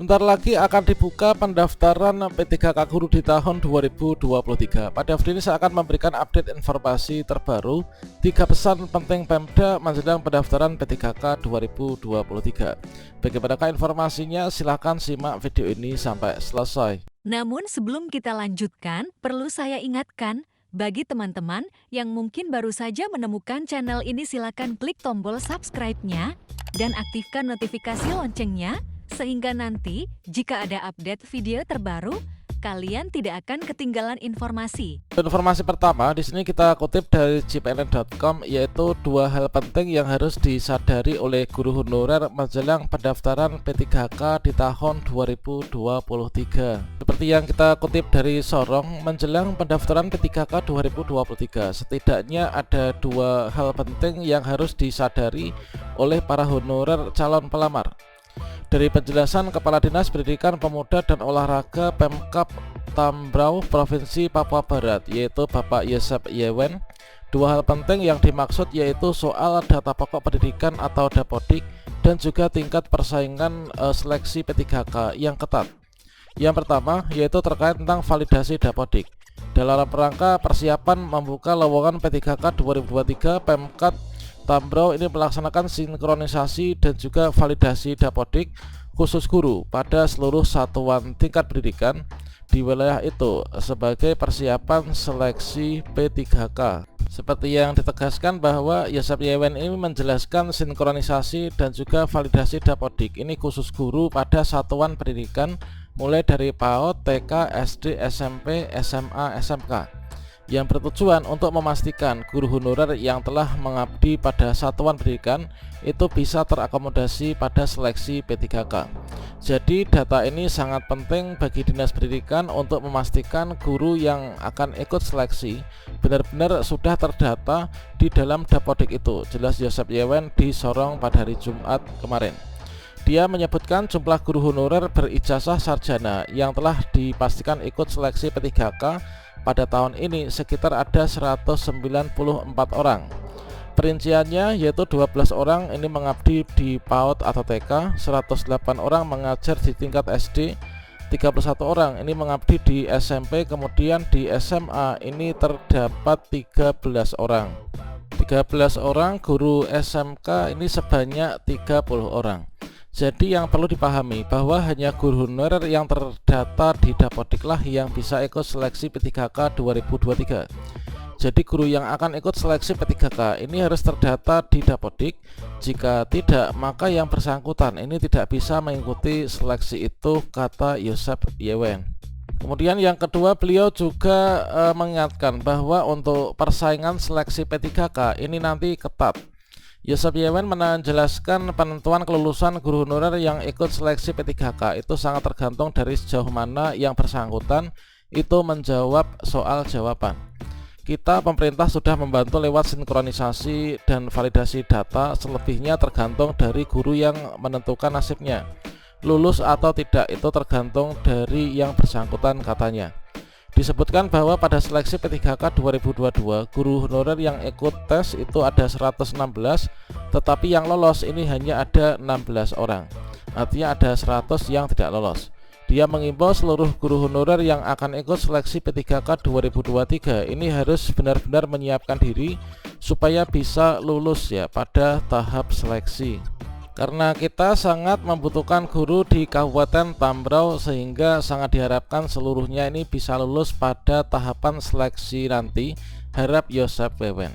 Bentar lagi akan dibuka pendaftaran P3K Guru di tahun 2023. Pada video ini saya akan memberikan update informasi terbaru 3 pesan penting Pemda menjelang pendaftaran P3K 2023. Bagaimanakah informasinya? Silahkan simak video ini sampai selesai. Namun sebelum kita lanjutkan, perlu saya ingatkan, bagi teman-teman yang mungkin baru saja menemukan channel ini, silakan klik tombol subscribe-nya dan aktifkan notifikasi loncengnya, sehingga nanti jika ada update video terbaru, kalian tidak akan ketinggalan informasi. Informasi pertama di sini kita kutip dari jpnn.com, yaitu 2 hal penting yang harus disadari oleh guru honorer menjelang pendaftaran P3K di tahun 2023. Seperti yang kita kutip dari Sorong, menjelang pendaftaran P3K 2023, setidaknya ada 2 hal penting yang harus disadari oleh para honorer calon pelamar. Dari penjelasan Kepala Dinas Pendidikan Pemuda dan Olahraga Pemkab Tambrau Provinsi Papua Barat, yaitu Bapak Yosep Yewen, 2 hal penting yang dimaksud yaitu soal data pokok pendidikan atau Dapodik dan juga tingkat persaingan seleksi P3K yang ketat. Yang pertama yaitu terkait tentang validasi Dapodik. Dalam rangka persiapan membuka lowongan P3K 2023, Pemkab Tambrau ini melaksanakan sinkronisasi dan juga validasi Dapodik khusus guru pada seluruh satuan tingkat pendidikan di wilayah itu sebagai persiapan seleksi P3K. Seperti yang ditegaskan bahwa Yosep Yewen ini menjelaskan sinkronisasi dan juga validasi Dapodik ini khusus guru pada satuan pendidikan mulai dari PAUD, TK, SD, SMP, SMA, SMK, yang bertujuan untuk memastikan guru honorer yang telah mengabdi pada satuan pendidikan itu bisa terakomodasi pada seleksi P3K. Jadi data ini sangat penting bagi Dinas Pendidikan untuk memastikan guru yang akan ikut seleksi benar-benar sudah terdata di dalam Dapodik itu. Jelas Yosep Yewen di Sorong pada hari Jumat kemarin. Dia menyebutkan jumlah guru honorer berijazah sarjana yang telah dipastikan ikut seleksi P3K pada tahun ini sekitar ada 194 orang. Perinciannya yaitu 12 orang ini mengabdi di PAUD atau TK, 108 orang mengajar di tingkat SD, 31 orang ini mengabdi di SMP, kemudian di SMA ini terdapat 13 orang. 13 orang guru SMK ini sebanyak 30 orang. Jadi yang perlu dipahami bahwa hanya guru honorer yang terdata di Dapodik lah yang bisa ikut seleksi P3K 2023. Jadi guru yang akan ikut seleksi P3K ini harus terdata di Dapodik. Jika tidak, maka yang bersangkutan ini tidak bisa mengikuti seleksi itu, kata Yosep Yewen. Kemudian yang kedua, beliau juga mengingatkan bahwa untuk persaingan seleksi P3K ini nanti ketat. Yosep Yewen menjelaskan penentuan kelulusan guru honorer yang ikut seleksi P3K itu sangat tergantung dari sejauh mana yang bersangkutan itu menjawab soal jawaban. Kita pemerintah sudah membantu lewat sinkronisasi dan validasi data, selebihnya tergantung dari guru yang menentukan nasibnya. Lulus atau tidak itu tergantung dari yang bersangkutan, katanya. Disebutkan bahwa pada seleksi P3K 2022, guru honorer yang ikut tes itu ada 116, tetapi yang lolos ini hanya ada 16 orang. Artinya ada 100 yang tidak lolos. Dia mengimbau seluruh guru honorer yang akan ikut seleksi P3K 2023 ini harus benar-benar menyiapkan diri supaya bisa lulus ya pada tahap seleksi. Karena kita sangat membutuhkan guru di Kabupaten Tambrau, sehingga sangat diharapkan seluruhnya ini bisa lulus pada tahapan seleksi nanti, harap Yosep Yewen.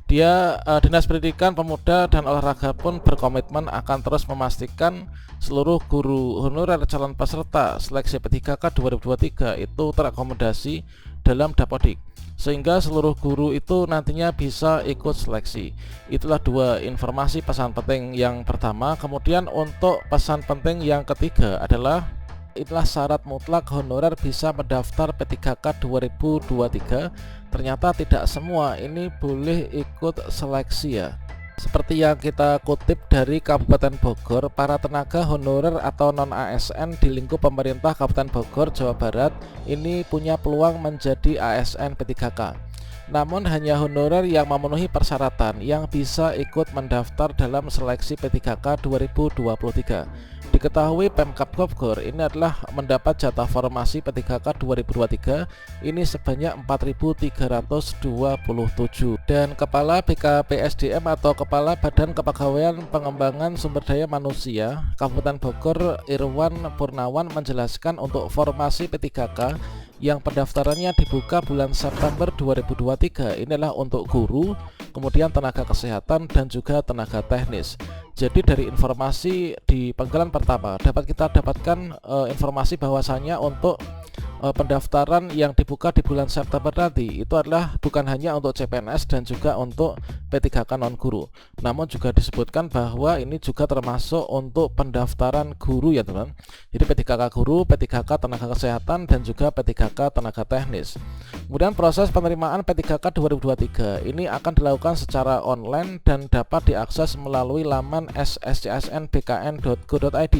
Dia Dinas Pendidikan Pemuda dan Olahraga pun berkomitmen akan terus memastikan seluruh guru honorer calon peserta seleksi P3K 2023 itu terakomodasi dalam Dapodik, sehingga seluruh guru itu nantinya bisa ikut seleksi. Itulah 2 informasi pesan penting yang pertama. Kemudian untuk pesan penting yang ketiga adalah inilah syarat mutlak honorer bisa mendaftar P3K 2023. Ternyata tidak semua ini boleh ikut seleksi ya. Seperti yang kita kutip dari Kabupaten Bogor, para tenaga honorer atau non-ASN di lingkup pemerintah Kabupaten Bogor, Jawa Barat ini punya peluang menjadi ASN P3K. Namun hanya honorer yang memenuhi persyaratan yang bisa ikut mendaftar dalam seleksi P3K 2023. Diketahui Pemkab Bogor ini adalah mendapat jatah formasi P3K 2023 ini sebanyak 4.327, dan Kepala BKPSDM atau Kepala Badan Kepegawaian Pengembangan Sumber Daya Manusia Kabupaten Bogor Irwan Purnawan menjelaskan untuk formasi P3K yang pendaftarannya dibuka bulan September 2023 inilah untuk guru, kemudian tenaga kesehatan dan juga tenaga teknis. Jadi dari informasi di panggilan pertama dapat kita dapatkan informasi bahwasanya untuk pendaftaran yang dibuka di bulan September nanti itu adalah bukan hanya untuk CPNS dan juga untuk P3K non guru, namun juga disebutkan bahwa ini juga termasuk untuk pendaftaran guru ya teman. Jadi P3K guru, P3K tenaga kesehatan dan juga P3K tenaga teknis. Kemudian proses penerimaan P3K 2023 ini akan dilakukan secara online dan dapat diakses melalui laman sscsnbkn.go.id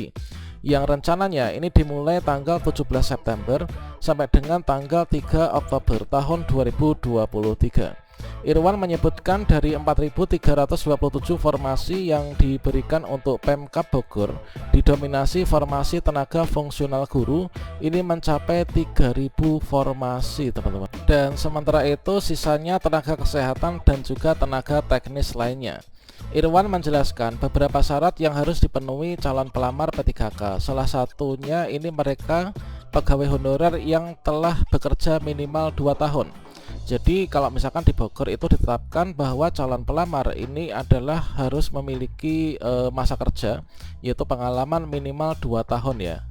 yang rencananya ini dimulai tanggal 17 September sampai dengan tanggal 3 Oktober tahun 2023. Irwan menyebutkan dari 4.327 formasi yang diberikan untuk Pemkab Bogor didominasi formasi tenaga fungsional guru ini mencapai 3.000 formasi teman-teman, dan sementara itu sisanya tenaga kesehatan dan juga tenaga teknis lainnya. Irwan menjelaskan beberapa syarat yang harus dipenuhi calon pelamar P3K. Salah satunya ini mereka pegawai honorer yang telah bekerja minimal 2 tahun. Jadi kalau misalkan di Bogor itu ditetapkan bahwa calon pelamar ini adalah harus memiliki masa kerja yaitu pengalaman minimal 2 tahun ya.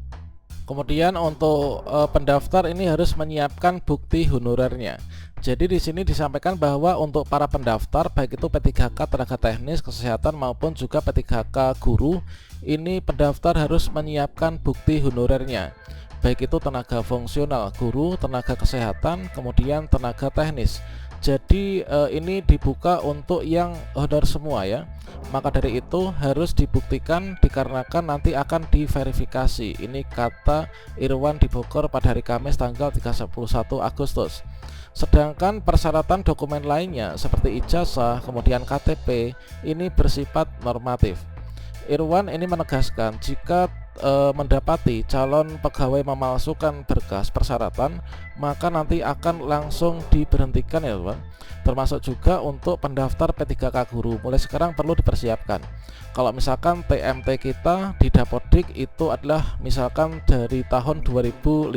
Kemudian untuk pendaftar ini harus menyiapkan bukti honorernya. Jadi di sini disampaikan bahwa untuk para pendaftar baik itu P3K tenaga teknis kesehatan maupun juga P3K guru, ini pendaftar harus menyiapkan bukti honorernya. Baik itu tenaga fungsional guru, tenaga kesehatan, kemudian tenaga teknis. Jadi ini dibuka untuk yang honor semua ya. Maka dari itu harus dibuktikan dikarenakan nanti akan diverifikasi. Ini kata Irwan di Bogor pada hari Kamis tanggal 31 Agustus. Sedangkan persyaratan dokumen lainnya seperti ijazah, kemudian KTP ini bersifat normatif. Irwan ini menegaskan jika mendapati calon pegawai memalsukan berkas persyaratan maka nanti akan langsung diberhentikan ya teman. Termasuk juga untuk pendaftar P3K guru mulai sekarang perlu dipersiapkan. Kalau misalkan TMT kita di Dapodik itu adalah misalkan dari tahun 2015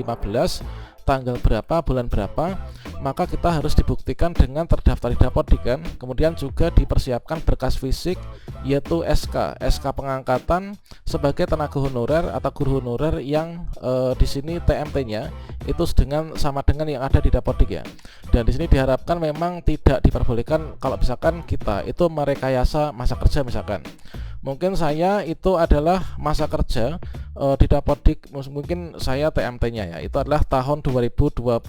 tanggal berapa, bulan berapa, maka kita harus dibuktikan dengan terdaftar di Dapodik kan. Kemudian juga dipersiapkan berkas fisik yaitu SK pengangkatan sebagai tenaga honorer atau guru honorer yang di sini TMT-nya itu sama dengan yang ada di Dapodik ya. Dan di sini diharapkan memang tidak diperbolehkan kalau misalkan kita itu merekayasa masa kerja misalkan. Mungkin saya itu adalah masa kerja di Dapodik, mungkin saya TMT-nya ya itu adalah tahun 2021.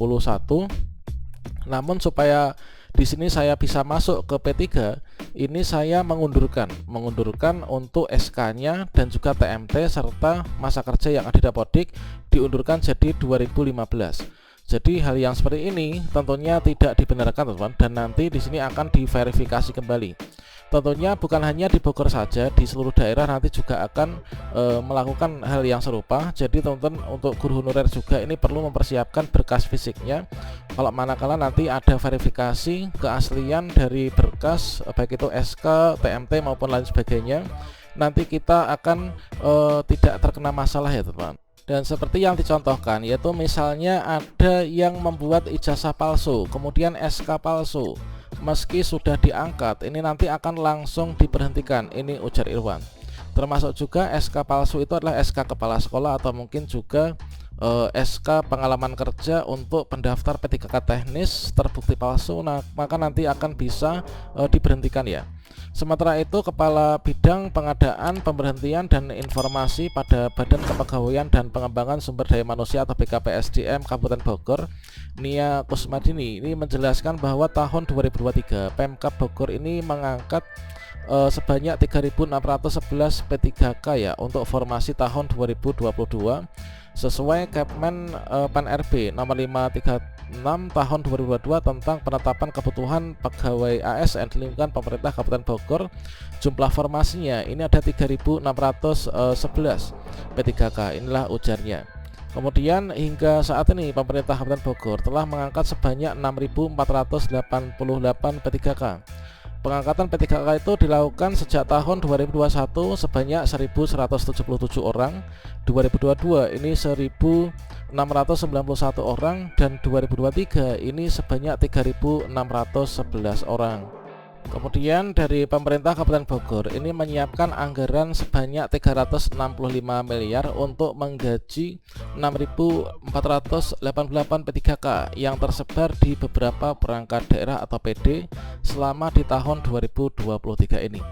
Namun supaya di sini saya bisa masuk ke P3, ini saya mengundurkan untuk SK-nya dan juga TMT serta masa kerja yang ada di Dapodik diundurkan jadi 2015. Jadi hal yang seperti ini tentunya tidak dibenarkan teman-teman, dan nanti di sini akan diverifikasi kembali. Tentunya bukan hanya di Bogor saja, di seluruh daerah nanti juga akan melakukan hal yang serupa. Jadi teman-teman untuk guru honorer juga ini perlu mempersiapkan berkas fisiknya. Kalau manakala nanti ada verifikasi keaslian dari berkas baik itu SK, TMT maupun lain sebagainya, nanti kita akan tidak terkena masalah ya teman-teman. Dan seperti yang dicontohkan yaitu misalnya ada yang membuat ijazah palsu, kemudian SK palsu, meski sudah diangkat ini nanti akan langsung diberhentikan, ini ujar Irwan. Termasuk juga SK palsu itu adalah SK kepala sekolah atau mungkin juga SK pengalaman kerja untuk pendaftar P3K teknis terbukti palsu, maka nanti akan bisa diberhentikan ya. Sementara itu Kepala Bidang Pengadaan, Pemberhentian dan Informasi pada Badan Kepegawaian dan Pengembangan Sumber Daya Manusia atau BKPSDM Kabupaten Bogor, Nia Kusmadini ini menjelaskan bahwa tahun 2023 Pemkab Bogor ini mengangkat sebanyak 3.611 P3K ya untuk formasi tahun 2022, sesuai Kepmen Pan RB nomor 536 tahun 2022 tentang penetapan kebutuhan pegawai ASN di lingkungan pemerintah Kabupaten Bogor. Jumlah formasinya ini ada 3.611 P3K, inilah ujarnya. Kemudian hingga saat ini pemerintah Kabupaten Bogor telah mengangkat sebanyak 6.488 P3K. Pengangkatan P3K itu dilakukan sejak tahun 2021 sebanyak 1.177 orang, 2022 ini 1.691 orang, dan 2023 ini sebanyak 3.611 orang. Kemudian dari pemerintah Kabupaten Bogor ini menyiapkan anggaran sebanyak 365 miliar untuk menggaji 6.488 P3K yang tersebar di beberapa perangkat daerah atau PD selama di tahun 2023 ini.